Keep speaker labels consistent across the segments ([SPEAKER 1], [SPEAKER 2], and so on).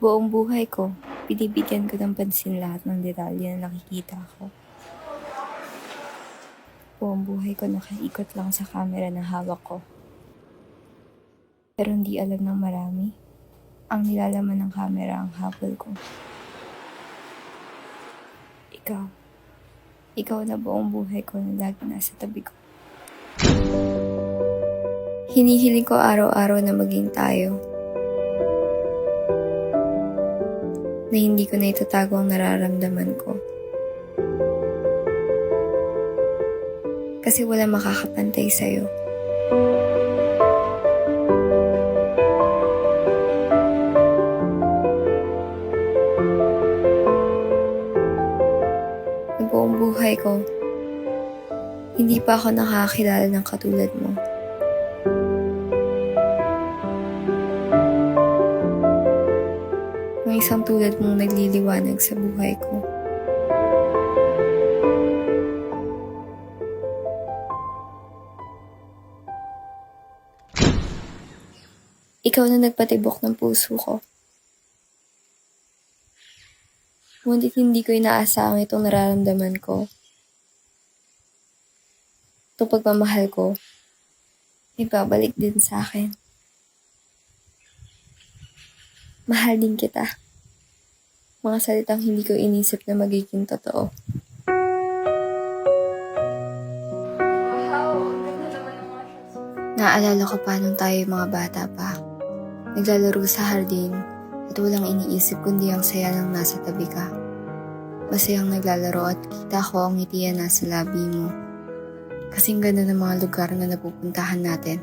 [SPEAKER 1] Buong buhay ko, binibigyan ko ng pansin lahat ng detalye na nakikita ko. Buong buhay ko nakaikot lang sa camera na hawak ko. Pero hindi alam ng marami, ang nilalaman ng camera ang habol ko. Ikaw na buong buhay ko na lagi nasa tabi ko. Hinihiling ko araw-araw na maging tayo. Na hindi ko na itatago ang nararamdaman ko. Kasi wala makakapantay sa'yo. Sa buong buhay ko, hindi pa ako nakakilala ng katulad mo. Ng isang tulad mong nagliliwanag sa buhay ko. Ikaw na nagpatibok ng puso ko. Ngunit hindi ko inaasahang itong nararamdaman ko. Itong pagmamahal ko, ibabalik din sa akin. Mahal din kita. Mga salitang hindi ko inisip na magiging totoo. Naalala ko pa nung tayo mga bata pa. Naglalaro sa hardin at walang iniisip kundi ang saya ng nasa tabi ka. Masayang naglalaro at kita ko ang ngitian nasa labi mo. Kasing ganda ng mga lugar na napupuntahan natin.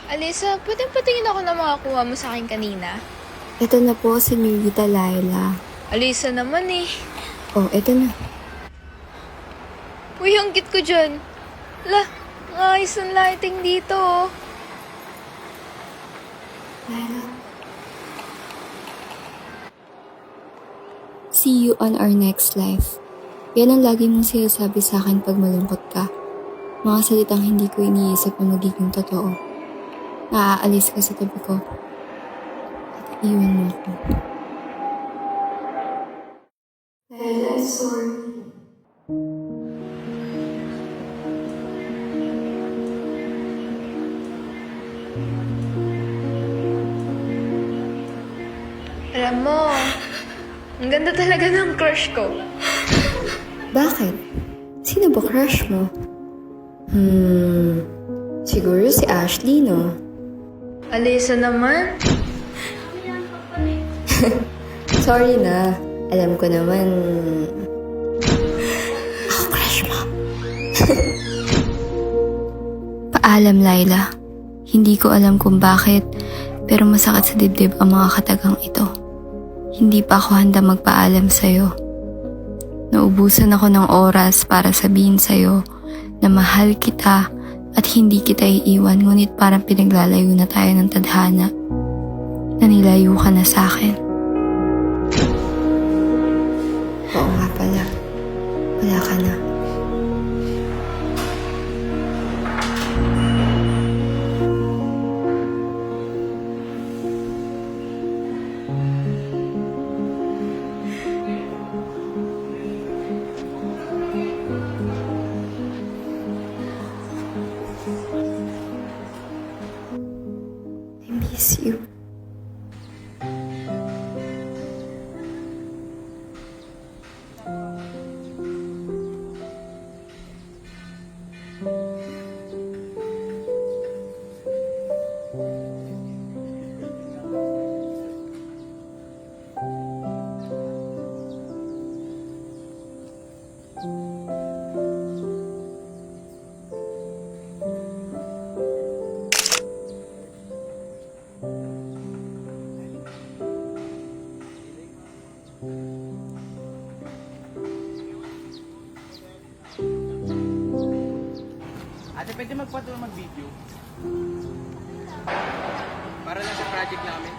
[SPEAKER 2] Alisa, pwedeng patingin ako ng mga kuha mo sa akin kanina?
[SPEAKER 1] Ito na po, Senyorita Laila.
[SPEAKER 2] Alisa naman eh.
[SPEAKER 1] Oh, ito na.
[SPEAKER 2] Uy, ang cute ko dyan. Ang ayos ng lighting dito oh.
[SPEAKER 1] Laila. See you on our next life. Yan ang lagi mong sinasabi sa akin pag malungkot ka. Mga salitang hindi ko iniisip na magiging totoo. Naaalis ka sa tabi ko. At iwan mo ako. Laila, I'm sorry.
[SPEAKER 2] Alam mo, ang ganda talaga ng crush ko.
[SPEAKER 1] Bakit? Sino ba crush mo? Siguro si Ashley, no?
[SPEAKER 2] Alisa naman.
[SPEAKER 1] Sorry na. Alam ko naman. Ako crush mo. Paalam, Laila. Hindi ko alam kung bakit, pero masakit sa dibdib ang mga katagang ito. Hindi pa ako handa magpaalam sa'yo. Naubusan ako ng oras para sabihin sa'yo na mahal kita at hindi kita iiwan, ngunit parang pinaglalayo na tayo ng tadhana. Nanilayo ka na sa akin. Oo nga pala. Wala ka na. I miss you.
[SPEAKER 3] pwede magpatuloy mag-video. Para lang sa project namin.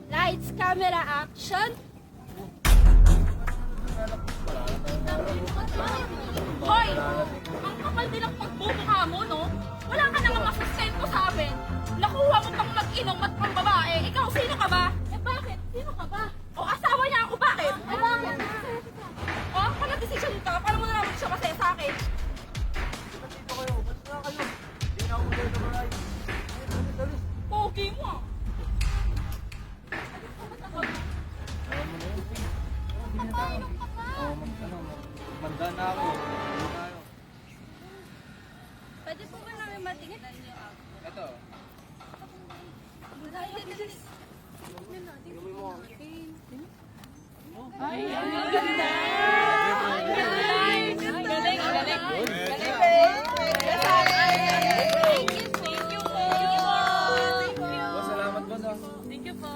[SPEAKER 4] Lights, camera, action! Hoy! Ang kapal din ang pagbubukha mo, no? Wala ka nang masustento sa amin. Nakuha mo pang mag-inom at pang babae. Ikaw, sino ka ba? Eh bakit? Sino ka ba? O asawa niya ako, bakit? Eh bakit? O, kung nag-decision ka, paano mo na naman siya masaya sa akin? Pogi mo ah.
[SPEAKER 3] Manda na ako.
[SPEAKER 4] Pwede po ba namin matingin?
[SPEAKER 3] Ito.
[SPEAKER 4] Ay, ang ganda! Ang galing! Ang galing! Ang galing! Thank you po! Thank you po! Thank you!
[SPEAKER 3] Salamat po na.
[SPEAKER 4] Thank you po!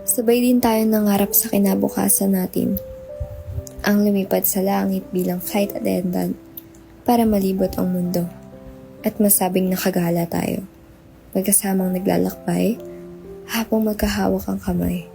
[SPEAKER 1] Sabay din tayo nangarap sa kinabukasan natin. Ang lumipad sa langit bilang flight attendant para malibot ang mundo at masabing nakagala tayo. Magkasamang naglalakbay habang magkahawak ang kamay.